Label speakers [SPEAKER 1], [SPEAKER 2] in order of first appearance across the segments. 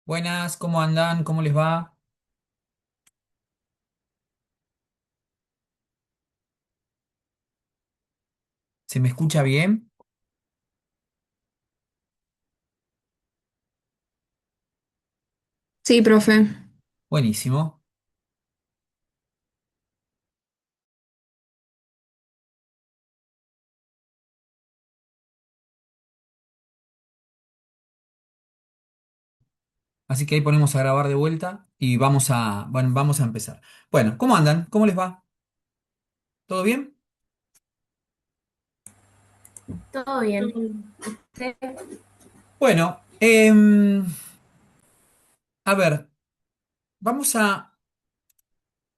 [SPEAKER 1] Buenas, ¿cómo andan? ¿Cómo les va? ¿Se me escucha bien?
[SPEAKER 2] Sí, profe.
[SPEAKER 1] Buenísimo. Así que ahí ponemos a grabar de vuelta y vamos a empezar. Bueno, ¿cómo andan? ¿Cómo les va? ¿Todo bien?
[SPEAKER 2] Todo bien. Sí.
[SPEAKER 1] Bueno, a ver, vamos a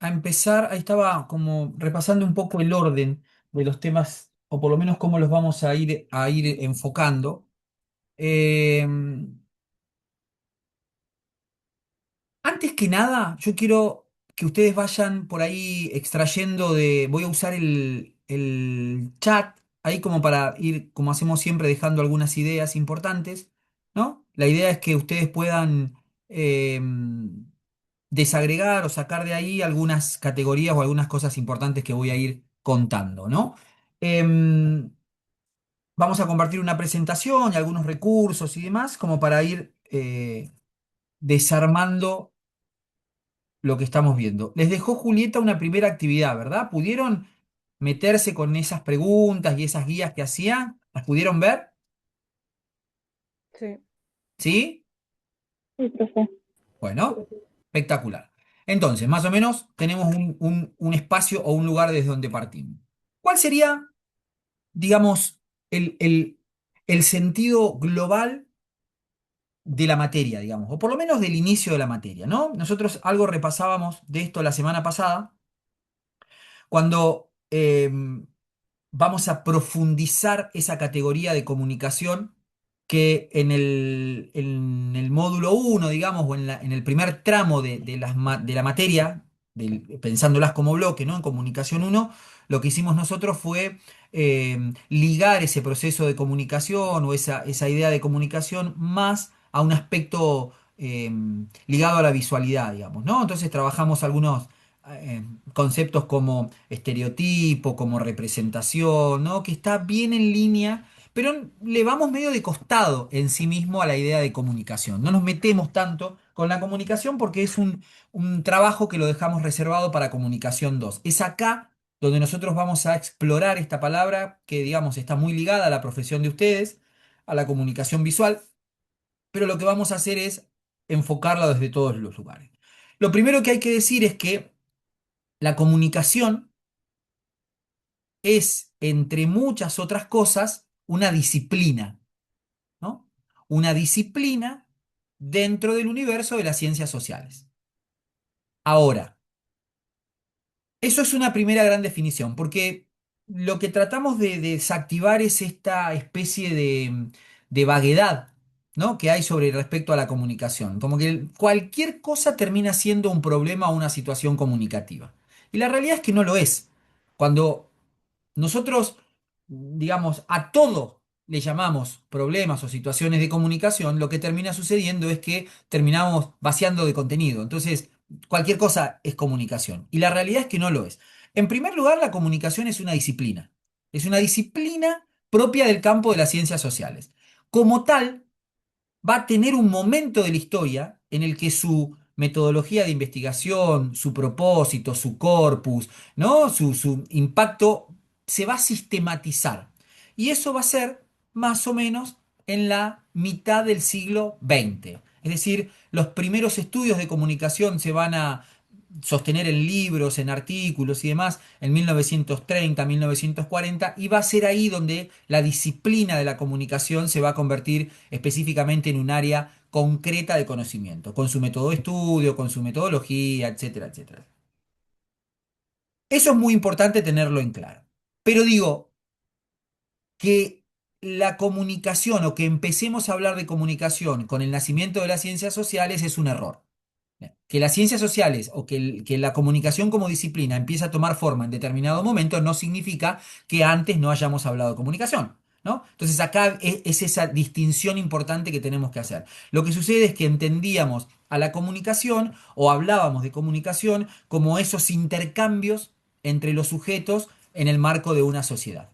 [SPEAKER 1] empezar. Ahí estaba como repasando un poco el orden de los temas, o por lo menos cómo los vamos a ir enfocando. Em, Antes que nada, yo quiero que ustedes vayan por ahí extrayendo voy a usar el chat ahí como para ir, como hacemos siempre, dejando algunas ideas importantes, ¿no? La idea es que ustedes puedan eh, desagregar o sacar de ahí algunas categorías o algunas cosas importantes que voy a ir contando, ¿no? Em, Vamos a compartir una presentación y algunos recursos y demás como para ir desarmando lo que estamos viendo. Les dejó Julieta una primera actividad, ¿verdad? ¿Pudieron meterse con esas preguntas y esas guías que hacían? ¿Las pudieron ver?
[SPEAKER 2] Sí.
[SPEAKER 1] ¿Sí?
[SPEAKER 2] Sí, profe.
[SPEAKER 1] Bueno, espectacular. Entonces, más o menos tenemos un espacio o un lugar desde donde partimos. ¿Cuál sería, digamos, el sentido global de la materia, digamos, o por lo menos del inicio de la materia, ¿no? Nosotros algo repasábamos de esto la semana pasada, cuando vamos a profundizar esa categoría de comunicación que en el módulo uno, digamos, o en el primer tramo de la materia, pensándolas como bloque, ¿no? En comunicación uno, lo que hicimos nosotros fue ligar ese proceso de comunicación o esa idea de comunicación más a un aspecto ligado a la visualidad, digamos, ¿no? Entonces trabajamos algunos eh, conceptos como estereotipo, como representación, ¿no? Que está bien en línea, pero le vamos medio de costado en sí mismo a la idea de comunicación. No nos metemos tanto con la comunicación porque es un trabajo que lo dejamos reservado para comunicación 2. Es acá donde nosotros vamos a explorar esta palabra que, digamos, está muy ligada a la profesión de ustedes, a la comunicación visual, pero lo que vamos a hacer es enfocarla desde todos los lugares. Lo primero que hay que decir es que la comunicación es, entre muchas otras cosas, una disciplina, ¿no? Una disciplina dentro del universo de las ciencias sociales. Ahora, eso es una primera gran definición, porque lo que tratamos de desactivar es esta especie de vaguedad, ¿no? Que hay sobre respecto a la comunicación. Como que cualquier cosa termina siendo un problema o una situación comunicativa. Y la realidad es que no lo es. Cuando nosotros, digamos, a todo le llamamos problemas o situaciones de comunicación, lo que termina sucediendo es que terminamos vaciando de contenido. Entonces, cualquier cosa es comunicación. Y la realidad es que no lo es. En primer lugar, la comunicación es una disciplina. Es una disciplina propia del campo de las ciencias sociales. Como tal, va a tener un momento de la historia en el que su metodología de investigación, su propósito, su corpus, ¿no? Su impacto se va a sistematizar. Y eso va a ser más o menos en la mitad del siglo XX. Es decir, los primeros estudios de comunicación se van a sostener en libros, en artículos y demás en 1930, 1940, y va a ser ahí donde la disciplina de la comunicación se va a convertir específicamente en un área concreta de conocimiento, con su método de estudio, con su metodología, etcétera, etcétera. Eso es muy importante tenerlo en claro. Pero digo que la comunicación o que empecemos a hablar de comunicación con el nacimiento de las ciencias sociales es un error. Que las ciencias sociales o que la comunicación como disciplina empiece a tomar forma en determinado momento no significa que antes no hayamos hablado de comunicación. ¿no? Entonces acá es esa distinción importante que tenemos que hacer. Lo que sucede es que entendíamos a la comunicación o hablábamos de comunicación como esos intercambios entre los sujetos en el marco de una sociedad.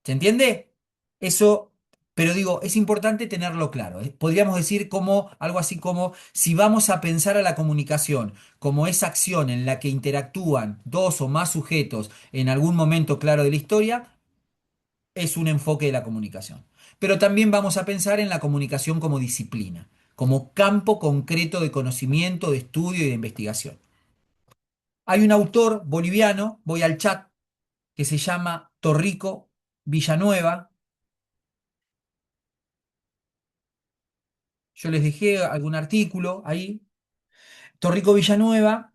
[SPEAKER 1] ¿Se entiende? Eso, pero digo, es importante tenerlo claro. Podríamos decir como algo así como si vamos a pensar a la comunicación como esa acción en la que interactúan dos o más sujetos en algún momento claro de la historia, es un enfoque de la comunicación. Pero también vamos a pensar en la comunicación como disciplina, como campo concreto de conocimiento, de estudio y de investigación. Hay un autor boliviano, voy al chat, que se llama Torrico Villanueva. Yo les dejé algún artículo ahí. Torrico Villanueva,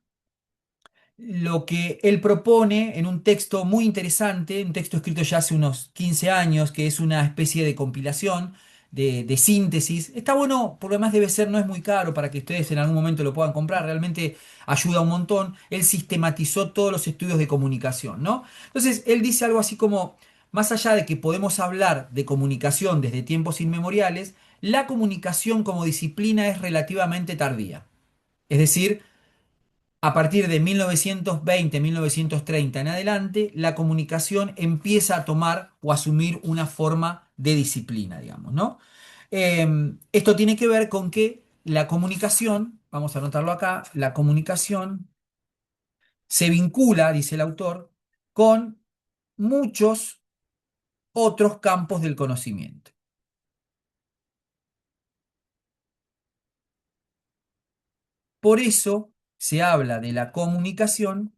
[SPEAKER 1] lo que él propone en un texto muy interesante, un texto escrito ya hace unos 15 años, que es una especie de compilación, de síntesis. Está bueno, por lo demás debe ser, no es muy caro para que ustedes en algún momento lo puedan comprar, realmente ayuda un montón. Él sistematizó todos los estudios de comunicación, ¿no? Entonces, él dice algo así como, más allá de que podemos hablar de comunicación desde tiempos inmemoriales, la comunicación como disciplina es relativamente tardía. Es decir, a partir de 1920, 1930 en adelante, la comunicación empieza a tomar o asumir una forma de disciplina, digamos, ¿no? Esto tiene que ver con que la comunicación, vamos a anotarlo acá, la comunicación se vincula, dice el autor, con muchos otros campos del conocimiento. Por eso se habla de la comunicación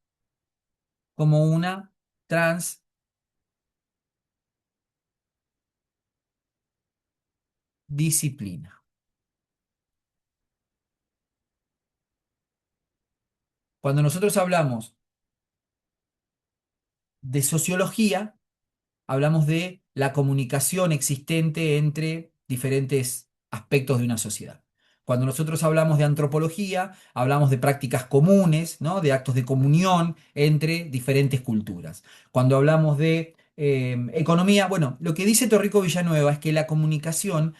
[SPEAKER 1] como una transdisciplina. Cuando nosotros hablamos de sociología, hablamos de la comunicación existente entre diferentes aspectos de una sociedad. Cuando nosotros hablamos de antropología, hablamos de prácticas comunes, ¿no? De actos de comunión entre diferentes culturas. Cuando hablamos de economía, bueno, lo que dice Torrico Villanueva es que la comunicación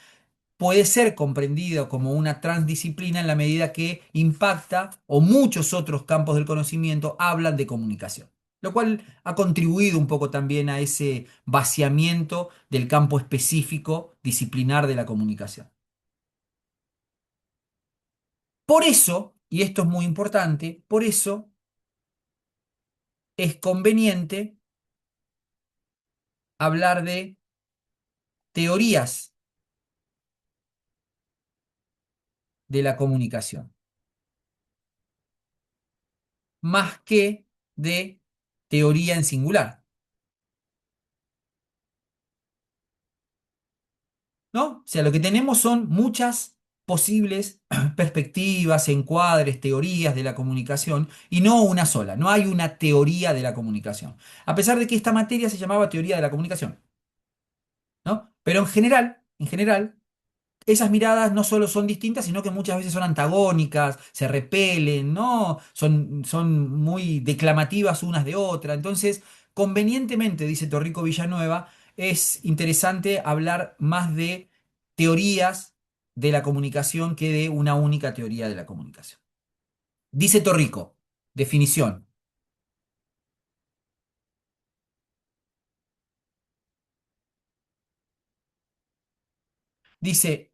[SPEAKER 1] puede ser comprendido como una transdisciplina en la medida que impacta o muchos otros campos del conocimiento hablan de comunicación, lo cual ha contribuido un poco también a ese vaciamiento del campo específico disciplinar de la comunicación. Por eso, y esto es muy importante, por eso es conveniente hablar de teorías de la comunicación, más que de teoría en singular. ¿No? O sea, lo que tenemos son muchas posibles perspectivas, encuadres, teorías de la comunicación y no una sola. No hay una teoría de la comunicación. A pesar de que esta materia se llamaba teoría de la comunicación, ¿no? Pero en general, esas miradas no solo son distintas, sino que muchas veces son antagónicas, se repelen, ¿no? Son muy declamativas unas de otras. Entonces, convenientemente, dice Torrico Villanueva, es interesante hablar más de teorías de la comunicación que de una única teoría de la comunicación. Dice Torrico, definición, dice,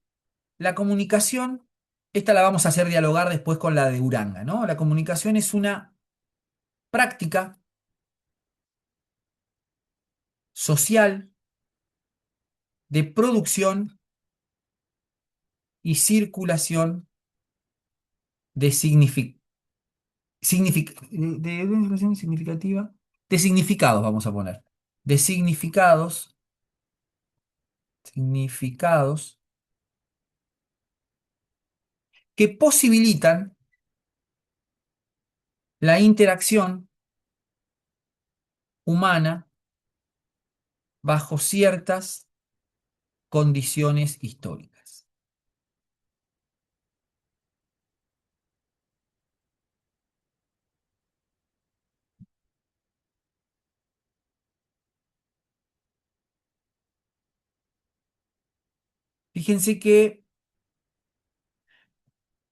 [SPEAKER 1] la comunicación, esta la vamos a hacer dialogar después con la de Uranga, ¿no? La comunicación es una práctica social de producción y circulación de de una circulación significativa, de significados, vamos a poner, de significados que posibilitan la interacción humana bajo ciertas condiciones históricas. Fíjense que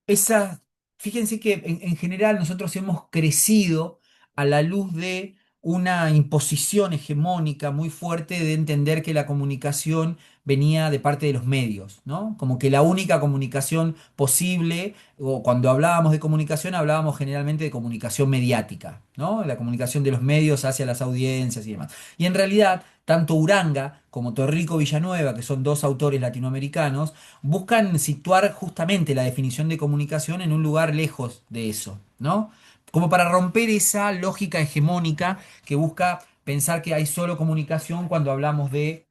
[SPEAKER 1] esa, fíjense que en general nosotros hemos crecido a la luz de una imposición hegemónica muy fuerte de entender que la comunicación venía de parte de los medios, ¿no? Como que la única comunicación posible, o cuando hablábamos de comunicación, hablábamos generalmente de comunicación mediática, ¿no? La comunicación de los medios hacia las audiencias y demás. Y en realidad, tanto Uranga como Torrico Villanueva, que son dos autores latinoamericanos, buscan situar justamente la definición de comunicación en un lugar lejos de eso, ¿no? Como para romper esa lógica hegemónica que busca pensar que hay solo comunicación cuando hablamos de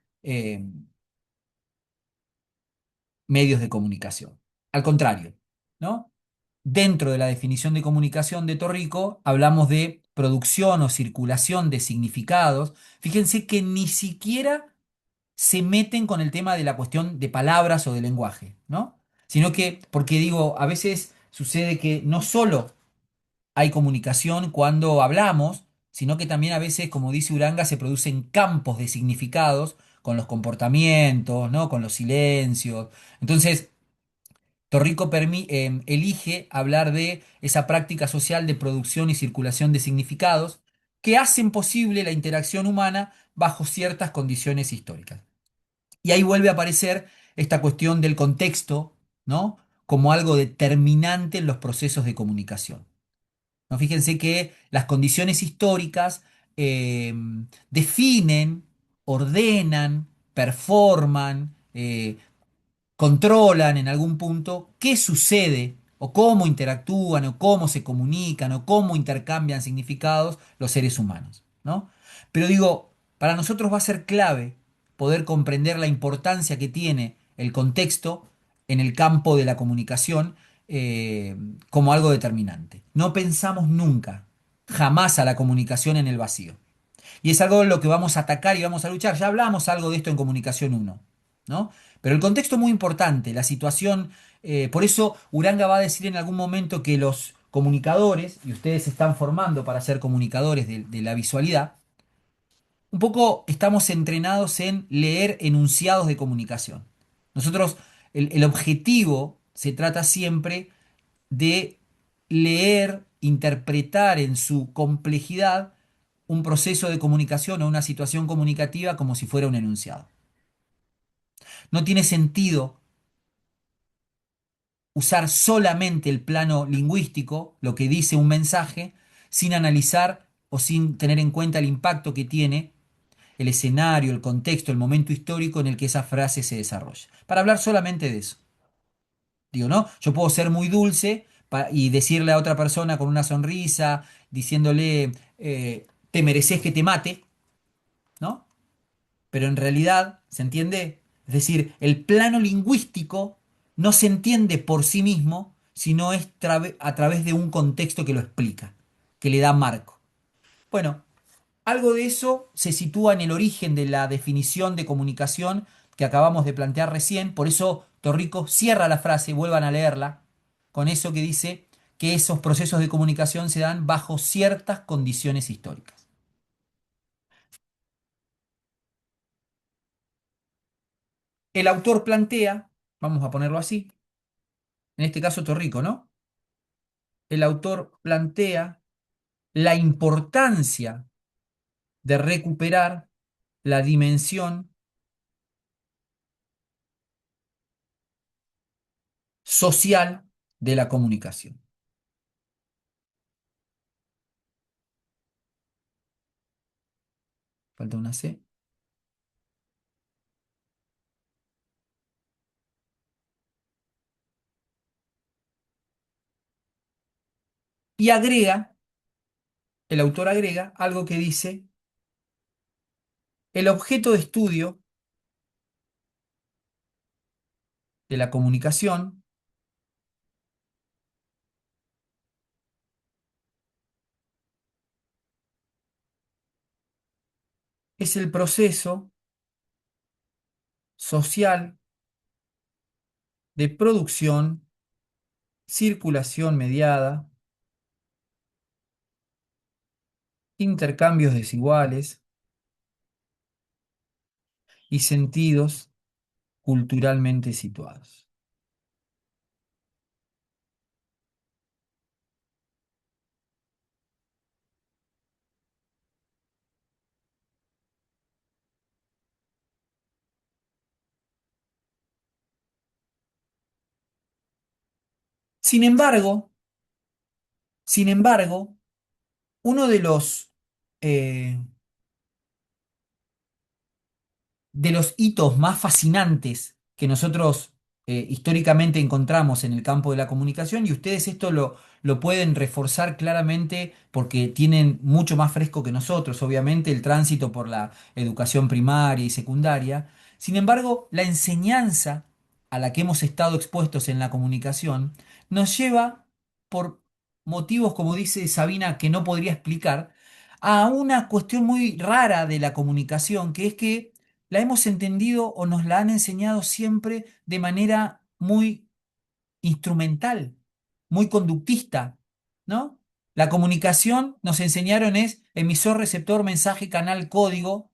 [SPEAKER 1] medios de comunicación. Al contrario, ¿no? Dentro de la definición de comunicación de Torrico, hablamos de producción o circulación de significados. Fíjense que ni siquiera se meten con el tema de la cuestión de palabras o de lenguaje, ¿no? Sino que, porque digo, a veces sucede que no solo hay comunicación cuando hablamos, sino que también a veces, como dice Uranga, se producen campos de significados con los comportamientos, ¿no? Con los silencios. Entonces, Torrico elige hablar de esa práctica social de producción y circulación de significados que hacen posible la interacción humana bajo ciertas condiciones históricas. Y ahí vuelve a aparecer esta cuestión del contexto, ¿no? Como algo determinante en los procesos de comunicación. ¿No? Fíjense que las condiciones históricas eh, definen, ordenan, performan, controlan en algún punto qué sucede o cómo interactúan o cómo se comunican o cómo intercambian significados los seres humanos, ¿no? Pero digo, para nosotros va a ser clave poder comprender la importancia que tiene el contexto en el campo de la comunicación eh, como algo determinante. No pensamos nunca, jamás a la comunicación en el vacío. Y es algo en lo que vamos a atacar y vamos a luchar. Ya hablamos algo de esto en Comunicación uno, ¿no? Pero el contexto es muy importante, la situación, por eso Uranga va a decir en algún momento que los comunicadores, y ustedes se están formando para ser comunicadores de la visualidad, un poco estamos entrenados en leer enunciados de comunicación. Nosotros, el objetivo se trata siempre de leer, interpretar en su complejidad un proceso de comunicación o una situación comunicativa como si fuera un enunciado. No tiene sentido usar solamente el plano lingüístico, lo que dice un mensaje, sin analizar o sin tener en cuenta el impacto que tiene el escenario, el contexto, el momento histórico en el que esa frase se desarrolla. Para hablar solamente de eso. Digo, ¿no? Yo puedo ser muy dulce y decirle a otra persona con una sonrisa, diciéndole, te mereces que te mate, ¿no? Pero en realidad, ¿se entiende? Es decir, el plano lingüístico no se entiende por sí mismo, sino es a través de un contexto que lo explica, que le da marco. Bueno, algo de eso se sitúa en el origen de la definición de comunicación que acabamos de plantear recién, por eso Torrico cierra la frase, vuelvan a leerla, con eso que dice que esos procesos de comunicación se dan bajo ciertas condiciones históricas. El autor plantea, vamos a ponerlo así, en este caso Torrico, ¿no? El autor plantea la importancia de recuperar la dimensión social de la comunicación. Falta una C. Y agrega, el autor agrega algo que dice, el objeto de estudio de la comunicación es el proceso social de producción, circulación mediada, intercambios desiguales y sentidos culturalmente situados. Sin embargo, sin embargo, uno eh, de los hitos más fascinantes que nosotros históricamente encontramos en el campo de la comunicación, y ustedes esto lo pueden reforzar claramente porque tienen mucho más fresco que nosotros, obviamente, el tránsito por la educación primaria y secundaria. Sin embargo, la enseñanza a la que hemos estado expuestos en la comunicación nos lleva, por motivos, como dice Sabina, que no podría explicar, a una cuestión muy rara de la comunicación, que es que la hemos entendido o nos la han enseñado siempre de manera muy instrumental, muy conductista, ¿no? La comunicación, nos enseñaron, es emisor, receptor, mensaje, canal, código.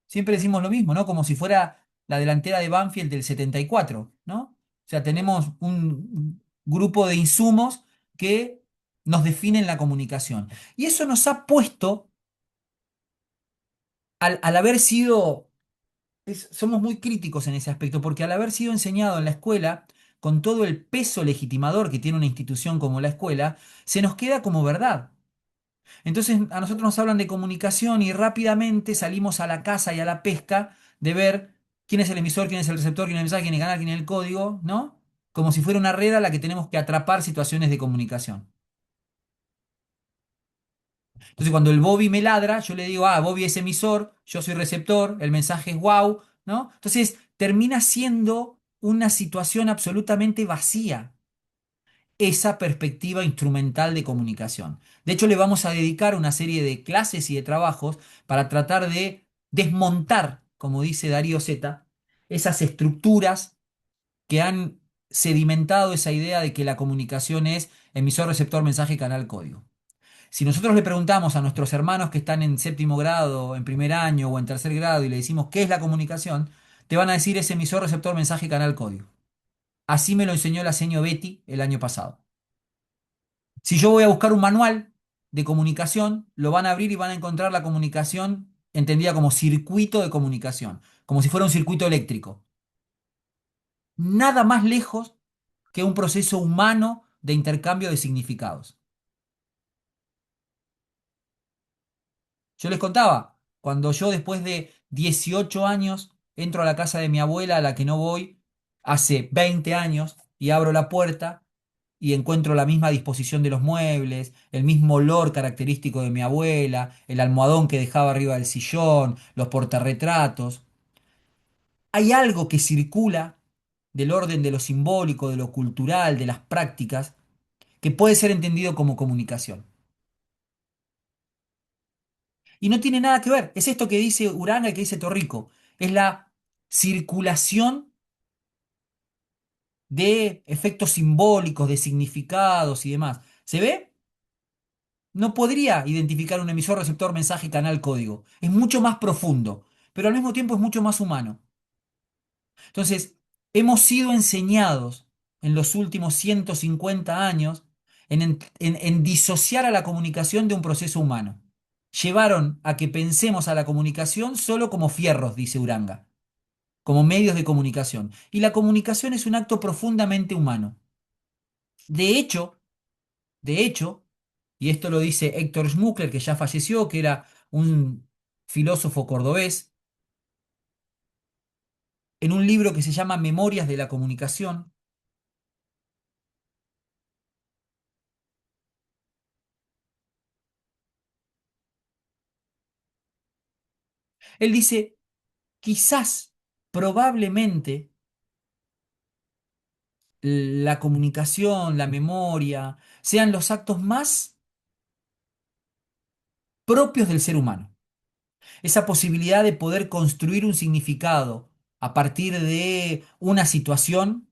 [SPEAKER 1] Siempre decimos lo mismo, ¿no? Como si fuera la delantera de Banfield del 74, ¿no? O sea, tenemos un grupo de insumos que nos definen la comunicación. Y eso nos ha puesto, al haber sido somos muy críticos en ese aspecto, porque al haber sido enseñado en la escuela, con todo el peso legitimador que tiene una institución como la escuela, se nos queda como verdad. Entonces a nosotros nos hablan de comunicación y rápidamente salimos a la caza y a la pesca de ver quién es el emisor, quién es el receptor, quién es el mensaje, quién es el canal, quién es el código, ¿no? Como si fuera una red a la que tenemos que atrapar situaciones de comunicación. Entonces, cuando el Bobby me ladra, yo le digo, ah, Bobby es emisor, yo soy receptor, el mensaje es wow, ¿no? Entonces, termina siendo una situación absolutamente vacía esa perspectiva instrumental de comunicación. De hecho, le vamos a dedicar una serie de clases y de trabajos para tratar de desmontar, como dice Darío Zeta, esas estructuras que han sedimentado esa idea de que la comunicación es emisor, receptor, mensaje, canal, código. Si nosotros le preguntamos a nuestros hermanos que están en séptimo grado, en primer año o en tercer grado y le decimos qué es la comunicación, te van a decir es emisor, receptor, mensaje, canal, código. Así me lo enseñó la seño Betty el año pasado. Si yo voy a buscar un manual de comunicación, lo van a abrir y van a encontrar la comunicación entendida como circuito de comunicación, como si fuera un circuito eléctrico. Nada más lejos que un proceso humano de intercambio de significados. Yo les contaba, cuando yo después de 18 años entro a la casa de mi abuela, a la que no voy hace 20 años, y abro la puerta y encuentro la misma disposición de los muebles, el mismo olor característico de mi abuela, el almohadón que dejaba arriba del sillón, los portarretratos. Hay algo que circula del orden de lo simbólico, de lo cultural, de las prácticas, que puede ser entendido como comunicación. Y no tiene nada que ver. Es esto que dice Uranga y que dice Torrico. Es la circulación de efectos simbólicos, de significados y demás. ¿Se ve? No podría identificar un emisor, receptor, mensaje, canal, código. Es mucho más profundo, pero al mismo tiempo es mucho más humano. Entonces, hemos sido enseñados en los últimos 150 años en disociar a la comunicación de un proceso humano. Llevaron a que pensemos a la comunicación solo como fierros, dice Uranga, como medios de comunicación. Y la comunicación es un acto profundamente humano. De hecho, de hecho, y esto lo dice Héctor Schmuckler, que ya falleció, que era un filósofo cordobés, en un libro que se llama Memorias de la Comunicación, él dice, quizás, probablemente, la comunicación, la memoria, sean los actos más propios del ser humano. Esa posibilidad de poder construir un significado a partir de una situación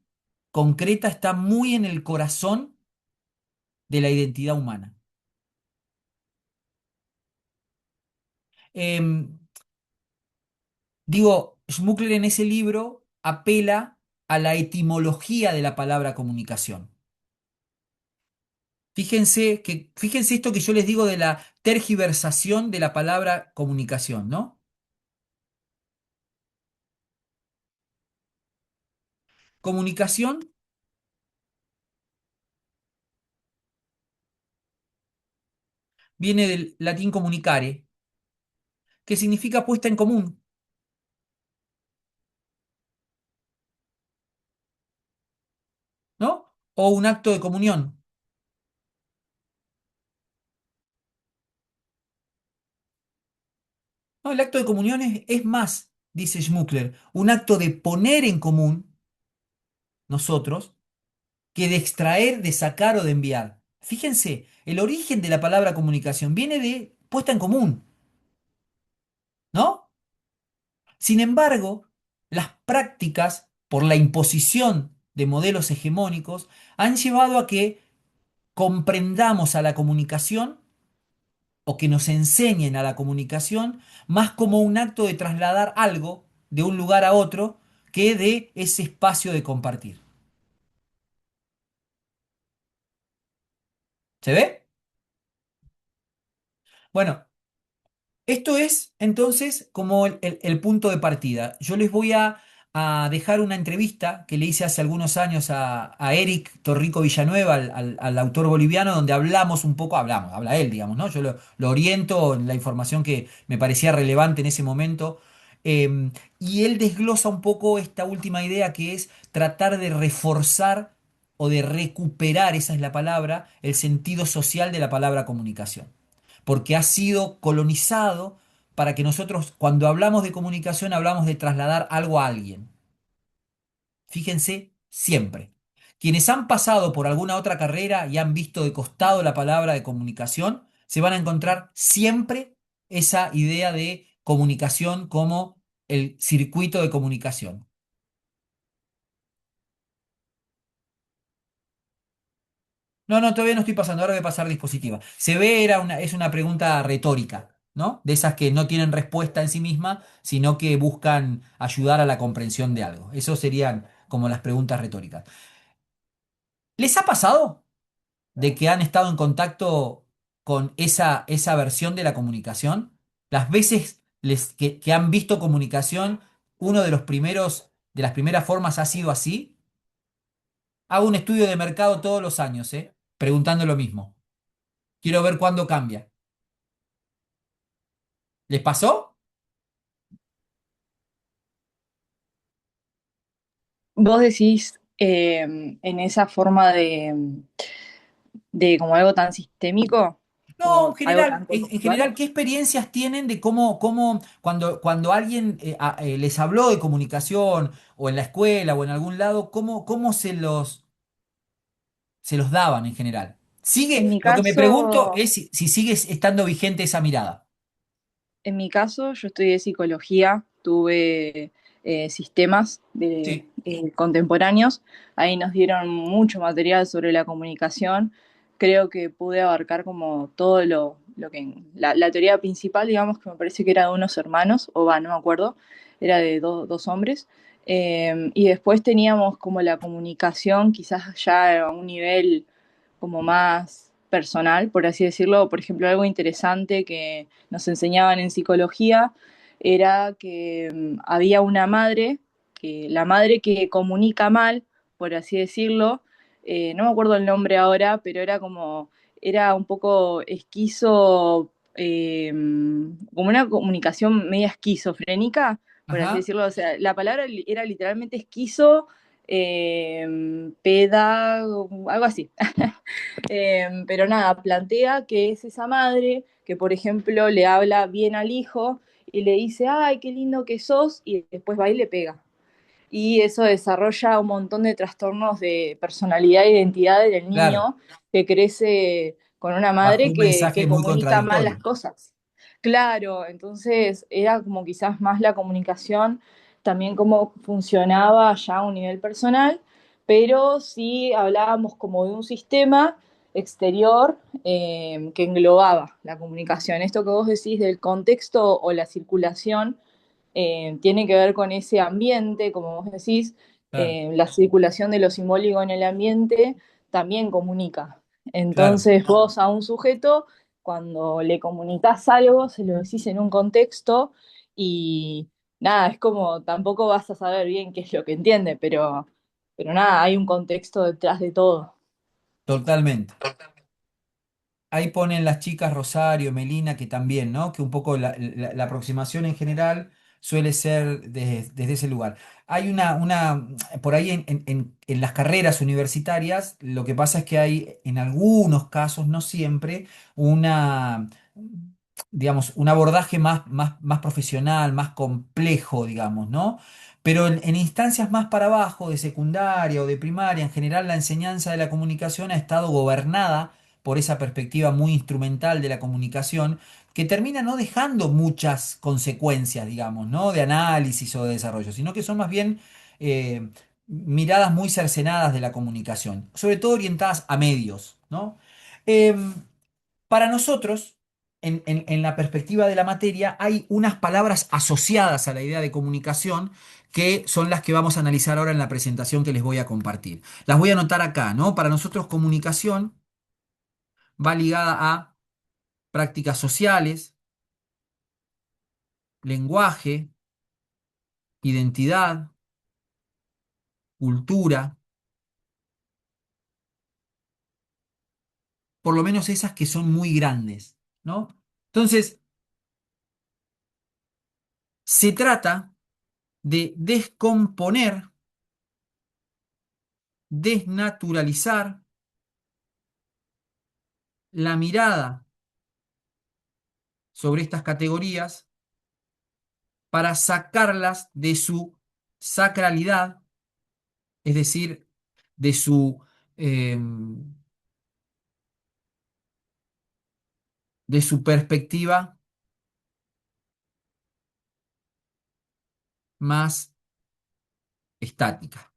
[SPEAKER 1] concreta está muy en el corazón de la identidad humana. Em, Digo, Schmuckler en ese libro apela a la etimología de la palabra comunicación. Fíjense esto que yo les digo de la tergiversación de la palabra comunicación, ¿no? Comunicación viene del latín comunicare, que significa puesta en común, ¿no? O un acto de comunión. No, el acto de comunión es más, dice Schmuckler, un acto de poner en común nosotros que de extraer, de sacar o de enviar. Fíjense, el origen de la palabra comunicación viene de puesta en común, ¿no? Sin embargo, las prácticas, por la imposición de modelos hegemónicos, han llevado a que comprendamos a la comunicación o que nos enseñen a la comunicación más como un acto de trasladar algo de un lugar a otro que de ese espacio de compartir. ¿Se ve? Bueno, esto es entonces como el punto de partida. Yo les voy a dejar una entrevista que le hice hace algunos años a Eric Torrico Villanueva, al autor boliviano, donde hablamos un poco, habla él, digamos, ¿no? Yo lo oriento en la información que me parecía relevante en ese momento. Y él desglosa un poco esta última idea que es tratar de reforzar o de recuperar, esa es la palabra, el sentido social de la palabra comunicación porque ha sido colonizado para que nosotros, cuando hablamos de comunicación, hablamos de trasladar algo a alguien. Fíjense, siempre. Quienes han pasado por alguna otra carrera y han visto de costado la palabra de comunicación, se van a encontrar siempre esa idea de comunicación como el circuito de comunicación. No, no, todavía no estoy pasando, ahora voy a pasar dispositiva. Se ve, es una pregunta retórica, ¿no? De esas que no tienen respuesta en sí misma, sino que buscan ayudar a la comprensión de algo. Eso serían como las preguntas retóricas. ¿Les ha pasado de que han estado en contacto con esa versión de la comunicación? Las veces que han visto comunicación, uno de los primeros, de las primeras formas ha sido así. Hago un estudio de mercado todos los años, ¿eh? Preguntando lo mismo. Quiero ver cuándo cambia. ¿Les pasó?
[SPEAKER 3] Vos decís en esa forma de como algo tan sistémico,
[SPEAKER 1] No,
[SPEAKER 3] como algo tan
[SPEAKER 1] en
[SPEAKER 3] conceptual.
[SPEAKER 1] general, ¿qué experiencias tienen de cómo cuando alguien les habló de comunicación, o en la escuela, o en algún lado, cómo se los daban en general?
[SPEAKER 3] En mi
[SPEAKER 1] Lo que me pregunto
[SPEAKER 3] caso,
[SPEAKER 1] es si sigue estando vigente esa mirada.
[SPEAKER 3] En mi caso, yo estudié psicología, tuve sistemas
[SPEAKER 1] Sí,
[SPEAKER 3] contemporáneos, ahí nos dieron mucho material sobre la comunicación, creo que pude abarcar como todo lo que, la teoría principal, digamos, que me parece que era de unos hermanos, o va, no me acuerdo, era de dos hombres, y después teníamos como la comunicación quizás ya a un nivel como más personal, por así decirlo. Por ejemplo, algo interesante que nos enseñaban en psicología era que había una madre, que la madre que comunica mal, por así decirlo, no me acuerdo el nombre ahora, pero era un poco esquizo, como una comunicación media esquizofrénica, por así
[SPEAKER 1] ajá,
[SPEAKER 3] decirlo. O sea, la palabra era literalmente esquizo, pedago, algo así. Pero nada, plantea que es esa madre que, por ejemplo, le habla bien al hijo y le dice, ay, qué lindo que sos, y después va y le pega. Y eso desarrolla un montón de trastornos de personalidad e identidad del
[SPEAKER 1] claro,
[SPEAKER 3] niño que crece con una
[SPEAKER 1] bajo
[SPEAKER 3] madre
[SPEAKER 1] un mensaje
[SPEAKER 3] que
[SPEAKER 1] muy
[SPEAKER 3] comunica mal las
[SPEAKER 1] contradictorio.
[SPEAKER 3] cosas. Claro, entonces era como quizás más la comunicación, también cómo funcionaba ya a un nivel personal, pero sí hablábamos como de un sistema exterior que englobaba la comunicación. Esto que vos decís del contexto o la circulación tiene que ver con ese ambiente, como vos decís,
[SPEAKER 1] Claro,
[SPEAKER 3] la circulación de lo simbólico en el ambiente también comunica.
[SPEAKER 1] claro,
[SPEAKER 3] Entonces vos a un sujeto, cuando le comunicás algo, se lo decís en un contexto y nada, es como tampoco vas a saber bien qué es lo que entiende, pero nada, hay un contexto detrás de todo.
[SPEAKER 1] totalmente. Ahí ponen las chicas Rosario, Melina, que también, ¿no? Que un poco la aproximación en general suele ser desde ese lugar. Hay por ahí en las carreras universitarias, lo que pasa es que hay en algunos casos, no siempre, una, digamos, un abordaje más profesional, más complejo, digamos, ¿no? Pero en instancias más para abajo, de secundaria o de primaria, en general la enseñanza de la comunicación ha estado gobernada por esa perspectiva muy instrumental de la comunicación, que termina no dejando muchas consecuencias, digamos, ¿no? De análisis o de desarrollo, sino que son más bien miradas muy cercenadas de la comunicación, sobre todo orientadas a medios, ¿no? Em, para nosotros, en la perspectiva de la materia, hay unas palabras asociadas a la idea de comunicación que son las que vamos a analizar ahora en la presentación que les voy a compartir. Las voy a anotar acá, ¿no? Para nosotros comunicación va ligada a prácticas sociales, lenguaje, identidad, cultura, por lo menos esas que son muy grandes, ¿no? Entonces, se trata de descomponer, desnaturalizar la mirada sobre estas categorías para sacarlas de su sacralidad, es decir, de eh, de su perspectiva más estática.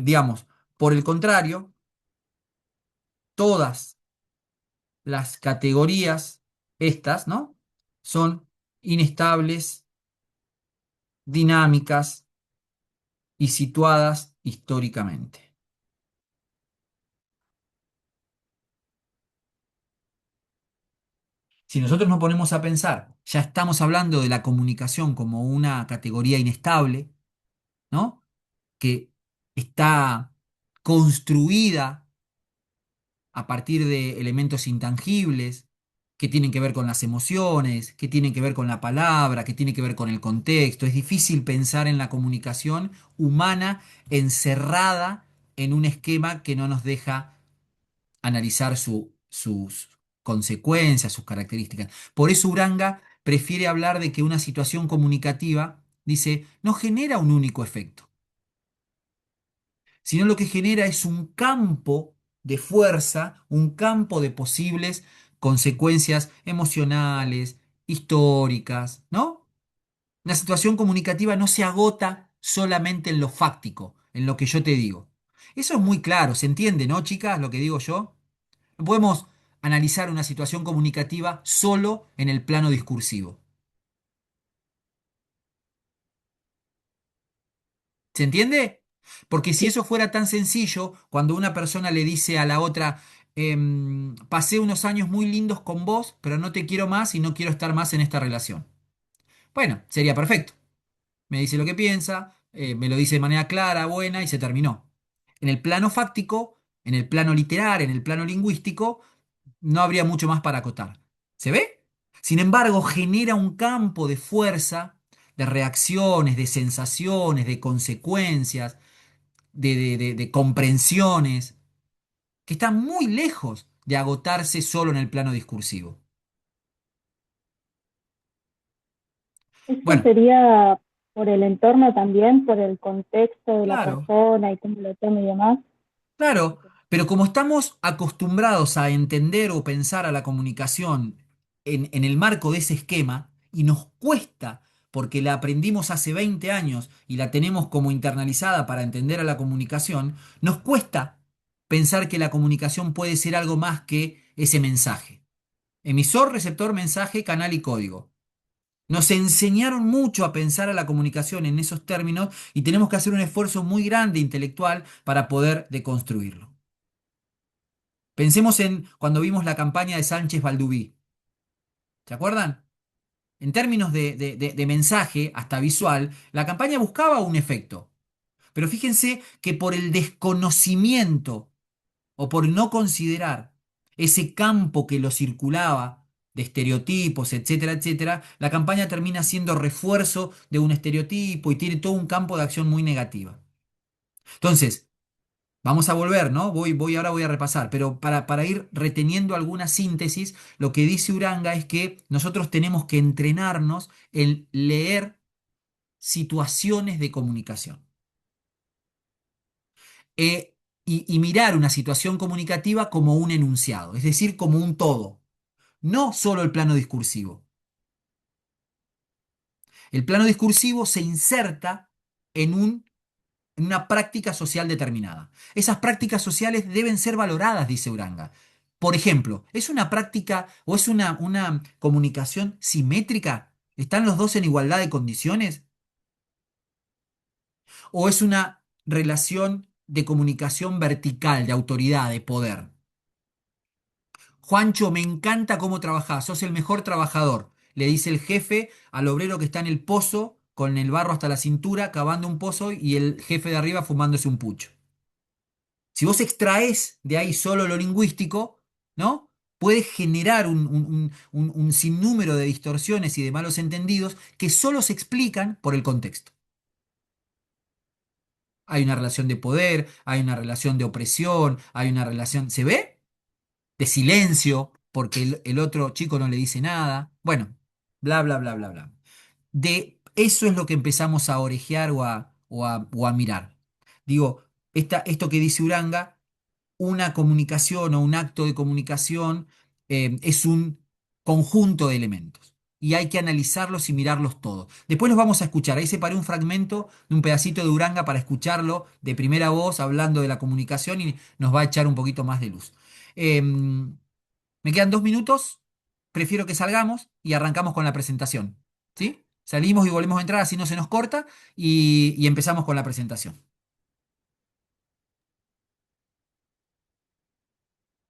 [SPEAKER 1] Digamos, por el contrario, todas las categorías, estas, ¿no? Son inestables, dinámicas y situadas históricamente. Si nosotros nos ponemos a pensar, ya estamos hablando de la comunicación como una categoría inestable, ¿no? Que está construida a partir de elementos intangibles que tienen que ver con las emociones, que tienen que ver con la palabra, que tienen que ver con el contexto. Es difícil pensar en la comunicación humana encerrada en un esquema que no nos deja analizar sus consecuencias, sus características. Por eso Uranga prefiere hablar de que una situación comunicativa, dice, no genera un único efecto, sino lo que genera es un campo de fuerza, un campo de posibles consecuencias emocionales, históricas, ¿no? Una situación comunicativa no se agota solamente en lo fáctico, en lo que yo te digo. Eso es muy claro, ¿se entiende, no, chicas, lo que digo yo? No podemos analizar una situación comunicativa solo en el plano discursivo. ¿Se entiende? Porque si
[SPEAKER 3] Sí,
[SPEAKER 1] eso fuera tan sencillo, cuando una persona le dice a la otra, pasé unos años muy lindos con vos, pero no te quiero más y no quiero estar más en esta relación. Bueno, sería perfecto. Me dice lo que piensa, me lo dice de manera clara, buena y se terminó. En el plano fáctico, en el plano literario, en el plano lingüístico, no habría mucho más para acotar. ¿Se ve? Sin embargo, genera un campo de fuerza, de reacciones, de sensaciones, de consecuencias de comprensiones, que están muy lejos de agotarse solo en el plano discursivo.
[SPEAKER 2] Esto
[SPEAKER 1] Bueno,
[SPEAKER 2] sería por el entorno también, por el contexto de la
[SPEAKER 1] claro,
[SPEAKER 2] persona y cómo lo toma y demás.
[SPEAKER 1] claro, pero como estamos acostumbrados a entender o pensar a la comunicación en el marco de ese esquema, y nos cuesta, porque la aprendimos hace 20 años y la tenemos como internalizada para entender a la comunicación, nos cuesta pensar que la comunicación puede ser algo más que ese mensaje. Emisor, receptor, mensaje, canal y código. Nos enseñaron mucho a pensar a la comunicación en esos términos y tenemos que hacer un esfuerzo muy grande intelectual para poder deconstruirlo. Pensemos en cuando vimos la campaña de Sánchez Balduví. ¿Se acuerdan? En términos de mensaje, hasta visual, la campaña buscaba un efecto. Pero fíjense que por el desconocimiento o por no considerar ese campo que lo circulaba de estereotipos, etcétera, etcétera, la campaña termina siendo refuerzo de un estereotipo y tiene todo un campo de acción muy negativa. Entonces, vamos a volver, ¿no? Ahora voy a repasar, pero para ir reteniendo alguna síntesis, lo que dice Uranga es que nosotros tenemos que entrenarnos en leer situaciones de comunicación. Y mirar una situación comunicativa como un enunciado, es decir, como un todo, no solo el plano discursivo. El plano discursivo se inserta en en una práctica social determinada. Esas prácticas sociales deben ser valoradas, dice Uranga. Por ejemplo, ¿es una práctica o es una comunicación simétrica? ¿Están los dos en igualdad de condiciones? ¿O es una relación de comunicación vertical, de autoridad, de poder? Juancho, me encanta cómo trabajás, sos el mejor trabajador, le dice el jefe al obrero que está en el pozo, con el barro hasta la cintura, cavando un pozo y el jefe de arriba fumándose un pucho. Si vos extraes de ahí solo lo lingüístico, ¿no? Puedes generar un sinnúmero de distorsiones y de malos entendidos que solo se explican por el contexto. Hay una relación de poder, hay una relación de opresión, hay una relación, ¿se ve? De silencio, porque el otro chico no le dice nada. Bueno, bla, bla, bla, bla, bla. De eso es lo que empezamos a orejear o a mirar. Digo, esto que dice Uranga, una comunicación o un acto de comunicación es un conjunto de elementos. Y hay que analizarlos y mirarlos todos. Después los vamos a escuchar. Ahí separé un fragmento de un pedacito de Uranga para escucharlo de primera voz, hablando de la comunicación y nos va a echar un poquito más de luz. Me quedan 2 minutos. Prefiero que salgamos y arrancamos con la presentación. ¿Sí? Salimos y volvemos a entrar, así no se nos corta y empezamos con la presentación.